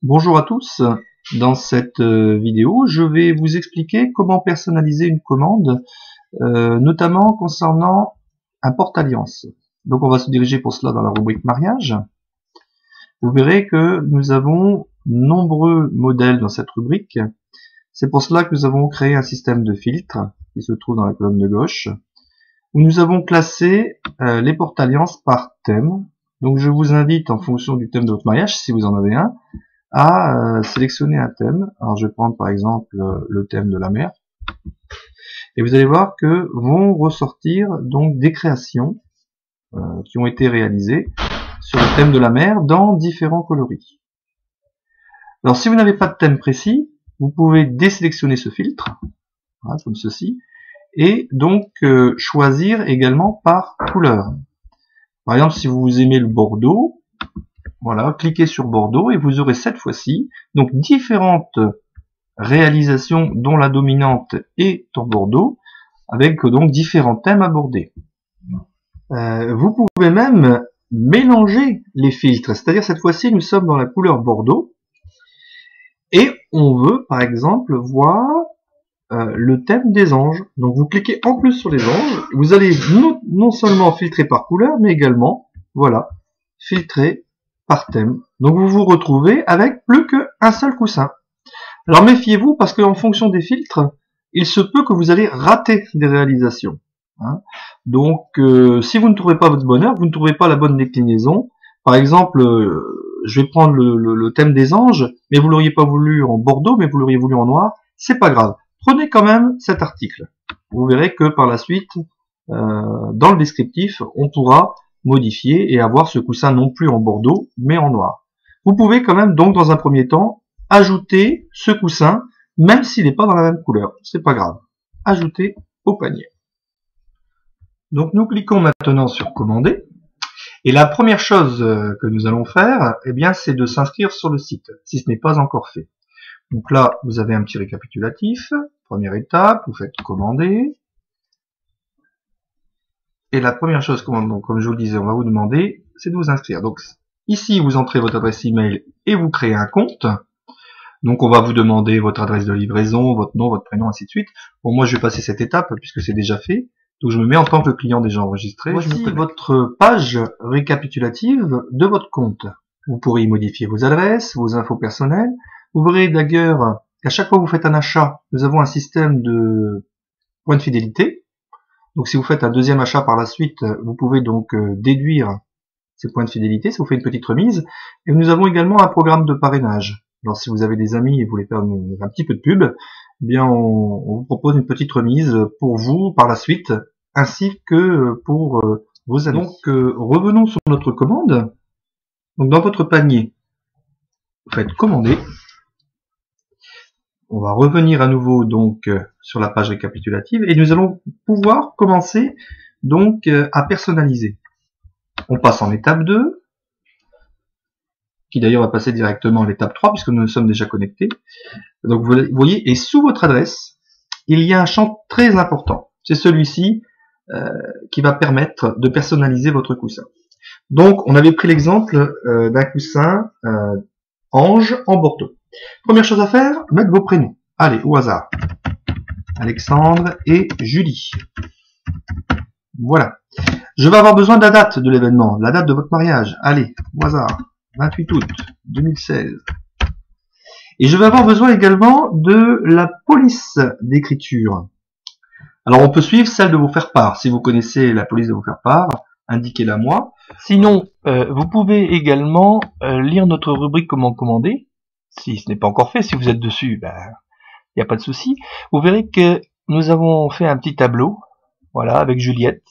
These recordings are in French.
Bonjour à tous, dans cette vidéo je vais vous expliquer comment personnaliser une commande, notamment concernant un porte-alliance. Donc on va se diriger pour cela dans la rubrique mariage. Vous verrez que nous avons nombreux modèles dans cette rubrique. C'est pour cela que nous avons créé un système de filtres qui se trouve dans la colonne de gauche, où nous avons classé les porte-alliances par thème. Donc je vous invite, en fonction du thème de votre mariage, si vous en avez un, à sélectionner un thème. Alors je vais prendre par exemple le thème de la mer, et vous allez voir que vont ressortir donc des créations qui ont été réalisées sur le thème de la mer dans différents coloris. Alors si vous n'avez pas de thème précis, vous pouvez désélectionner ce filtre, voilà, comme ceci, et donc choisir également par couleur. Par exemple, si vous aimez le bordeaux, voilà, cliquez sur Bordeaux et vous aurez cette fois-ci donc différentes réalisations dont la dominante est en Bordeaux, avec donc différents thèmes abordés. Vous pouvez même mélanger les filtres, c'est-à-dire cette fois-ci nous sommes dans la couleur Bordeaux et on veut par exemple voir le thème des anges. Donc vous cliquez en plus sur les anges, vous allez non seulement filtrer par couleur mais également, voilà, filtrer par thème. Donc vous vous retrouvez avec plus qu'un seul coussin. Alors méfiez-vous parce qu'en fonction des filtres, il se peut que vous allez rater des réalisations. Donc si vous ne trouvez pas votre bonheur, vous ne trouvez pas la bonne déclinaison. Par exemple, je vais prendre le thème des anges, mais vous l'auriez pas voulu en bordeaux, mais vous l'auriez voulu en noir, c'est pas grave. Prenez quand même cet article. Vous verrez que par la suite, dans le descriptif, on pourra modifier et avoir ce coussin non plus en bordeaux mais en noir. Vous pouvez quand même donc dans un premier temps ajouter ce coussin même s'il n'est pas dans la même couleur, c'est pas grave. Ajouter au panier. Donc nous cliquons maintenant sur commander et la première chose que nous allons faire, eh bien, c'est de s'inscrire sur le site si ce n'est pas encore fait. Donc là vous avez un petit récapitulatif. Première étape, vous faites commander. Et la première chose, comme je vous le disais, on va vous demander, c'est de vous inscrire. Donc ici, vous entrez votre adresse email et vous créez un compte. Donc on va vous demander votre adresse de livraison, votre nom, votre prénom, ainsi de suite. Bon, moi je vais passer cette étape puisque c'est déjà fait. Donc je me mets en tant que client déjà enregistré. Voici votre page récapitulative de votre compte. Vous pourrez y modifier vos adresses, vos infos personnelles. Vous verrez d'ailleurs qu'à chaque fois que vous faites un achat, nous avons un système de points de fidélité. Donc si vous faites un deuxième achat par la suite, vous pouvez donc déduire ces points de fidélité, ça vous fait une petite remise. Et nous avons également un programme de parrainage. Alors si vous avez des amis et vous voulez faire un petit peu de pub, eh bien on vous propose une petite remise pour vous par la suite, ainsi que pour vos amis. Donc revenons sur notre commande. Donc dans votre panier, vous faites commander. On va revenir à nouveau donc sur la page récapitulative et nous allons pouvoir commencer donc à personnaliser. On passe en étape 2, qui d'ailleurs va passer directement à l'étape 3 puisque nous sommes déjà connectés. Donc vous voyez, et sous votre adresse, il y a un champ très important. C'est celui-ci qui va permettre de personnaliser votre coussin. Donc on avait pris l'exemple d'un coussin ange en bordeaux. Première chose à faire, mettre vos prénoms. Allez, au hasard. Alexandre et Julie. Voilà. Je vais avoir besoin de la date de l'événement, la date de votre mariage. Allez, au hasard. 28 août 2016. Et je vais avoir besoin également de la police d'écriture. Alors on peut suivre celle de vos faire-part. Si vous connaissez la police de vos faire-part, indiquez-la moi. Sinon, vous pouvez également lire notre rubrique comment commander. Si ce n'est pas encore fait, si vous êtes dessus, il n'y a pas de souci. Vous verrez que nous avons fait un petit tableau, voilà, avec Juliette.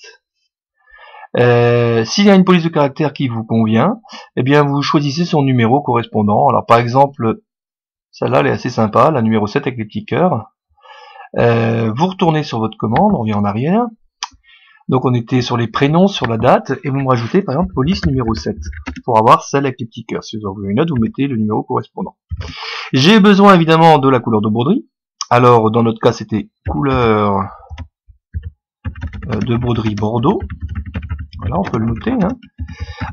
S'il y a une police de caractère qui vous convient, eh bien vous choisissez son numéro correspondant. Alors par exemple, celle-là elle est assez sympa, la numéro 7 avec les petits cœurs. Vous retournez sur votre commande, on revient en arrière. Donc on était sur les prénoms, sur la date, et vous me rajoutez par exemple police numéro 7, pour avoir celle avec les petits cœurs. Si vous en voulez une autre, vous mettez le numéro correspondant. J'ai besoin évidemment de la couleur de broderie. Alors dans notre cas c'était couleur de broderie bordeaux. Voilà, on peut le noter.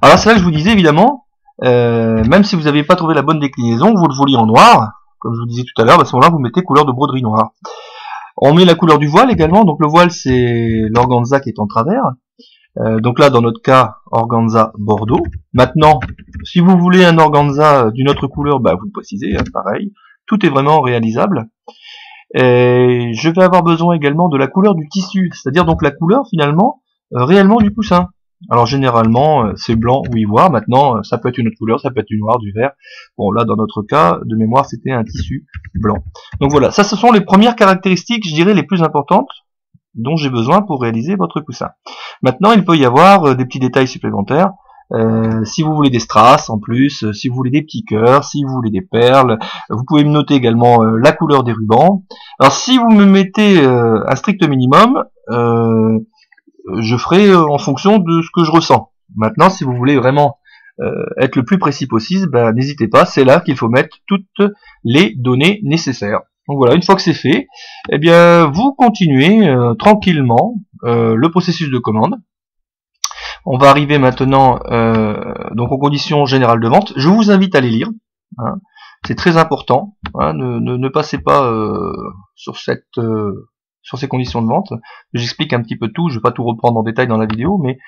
Alors c'est là que je vous disais évidemment, même si vous n'avez pas trouvé la bonne déclinaison, vous le vouliez en noir, comme je vous disais tout à l'heure, à ce moment-là, vous mettez couleur de broderie noire. On met la couleur du voile également, donc le voile c'est l'organza qui est en travers. Donc là, dans notre cas, organza bordeaux. Maintenant, si vous voulez un organza d'une autre couleur, bah, vous le précisez, hein, pareil. Tout est vraiment réalisable. Et je vais avoir besoin également de la couleur du tissu, c'est-à-dire donc la couleur finalement réellement du coussin. Alors généralement c'est blanc ou ivoire. Maintenant ça peut être une autre couleur, ça peut être du noir, du vert. Bon là dans notre cas de mémoire c'était un tissu blanc. Donc voilà, ça ce sont les premières caractéristiques, je dirais les plus importantes dont j'ai besoin pour réaliser votre coussin. Maintenant il peut y avoir des petits détails supplémentaires. Si vous voulez des strass en plus, si vous voulez des petits cœurs, si vous voulez des perles, vous pouvez me noter également la couleur des rubans. Alors si vous me mettez un strict minimum, je ferai en fonction de ce que je ressens. Maintenant si vous voulez vraiment être le plus précis possible, ben, n'hésitez pas, c'est là qu'il faut mettre toutes les données nécessaires. Donc voilà, une fois que c'est fait, eh bien vous continuez tranquillement le processus de commande. On va arriver maintenant donc aux conditions générales de vente. Je vous invite à les lire. Hein. C'est très important. Hein. Ne passez pas sur ces conditions de vente. J'explique un petit peu tout. Je ne vais pas tout reprendre en détail dans la vidéo, mais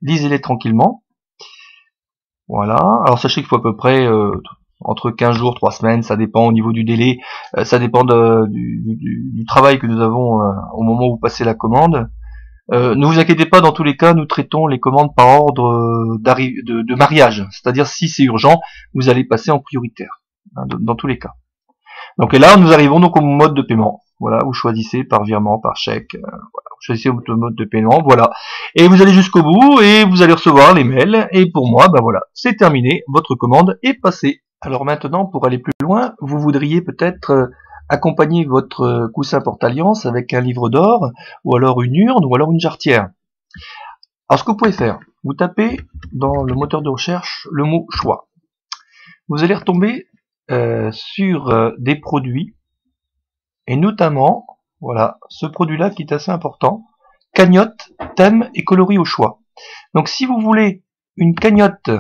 lisez-les tranquillement. Voilà. Alors sachez qu'il faut à peu près entre 15 jours, 3 semaines. Ça dépend au niveau du délai. Ça dépend du travail que nous avons au moment où vous passez la commande. Ne vous inquiétez pas, dans tous les cas, nous traitons les commandes par ordre de mariage. C'est-à-dire, si c'est urgent, vous allez passer en prioritaire. Hein, dans tous les cas. Donc et là, nous arrivons donc au mode de paiement. Voilà, vous choisissez par virement, par chèque. Voilà, vous choisissez votre mode de paiement. Voilà. Et vous allez jusqu'au bout et vous allez recevoir les mails. Et pour moi, ben voilà, c'est terminé. Votre commande est passée. Alors maintenant, pour aller plus loin, vous voudriez peut-être accompagner votre coussin porte-alliance avec un livre d'or, ou alors une urne, ou alors une jarretière. Alors ce que vous pouvez faire, vous tapez dans le moteur de recherche le mot choix. Vous allez retomber sur des produits, et notamment, voilà, ce produit-là qui est assez important, cagnotte, thème et coloris au choix. Donc si vous voulez une cagnotte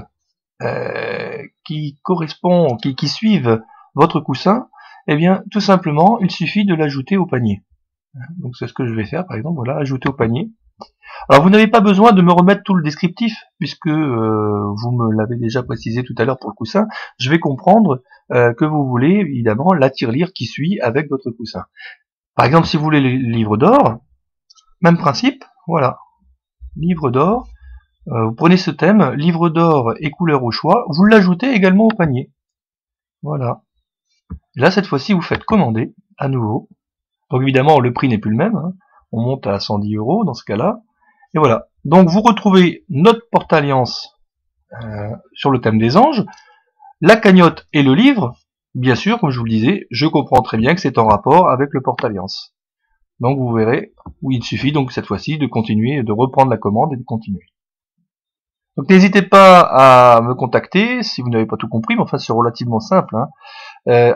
qui correspond, qui suive votre coussin, eh bien, tout simplement, il suffit de l'ajouter au panier. Donc, c'est ce que je vais faire, par exemple, voilà, ajouter au panier. Alors, vous n'avez pas besoin de me remettre tout le descriptif, puisque vous me l'avez déjà précisé tout à l'heure pour le coussin. Je vais comprendre que vous voulez, évidemment, la tirelire qui suit avec votre coussin. Par exemple, si vous voulez le livre d'or, même principe, voilà. Livre d'or, vous prenez ce thème, livre d'or et couleur au choix, vous l'ajoutez également au panier. Voilà. Là, cette fois-ci, vous faites commander, à nouveau. Donc évidemment, le prix n'est plus le même. Hein. On monte à 110 € dans ce cas-là. Et voilà. Donc vous retrouvez notre porte-alliance sur le thème des anges, la cagnotte et le livre. Bien sûr, comme je vous le disais, je comprends très bien que c'est en rapport avec le porte-alliance. Donc vous verrez où il suffit donc cette fois-ci de continuer, de reprendre la commande et de continuer. Donc n'hésitez pas à me contacter si vous n'avez pas tout compris, mais enfin c'est relativement simple. Hein.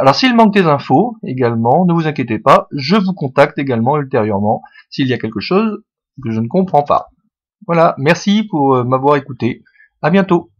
Alors s'il manque des infos également, ne vous inquiétez pas, je vous contacte également ultérieurement s'il y a quelque chose que je ne comprends pas. Voilà, merci pour m'avoir écouté. À bientôt.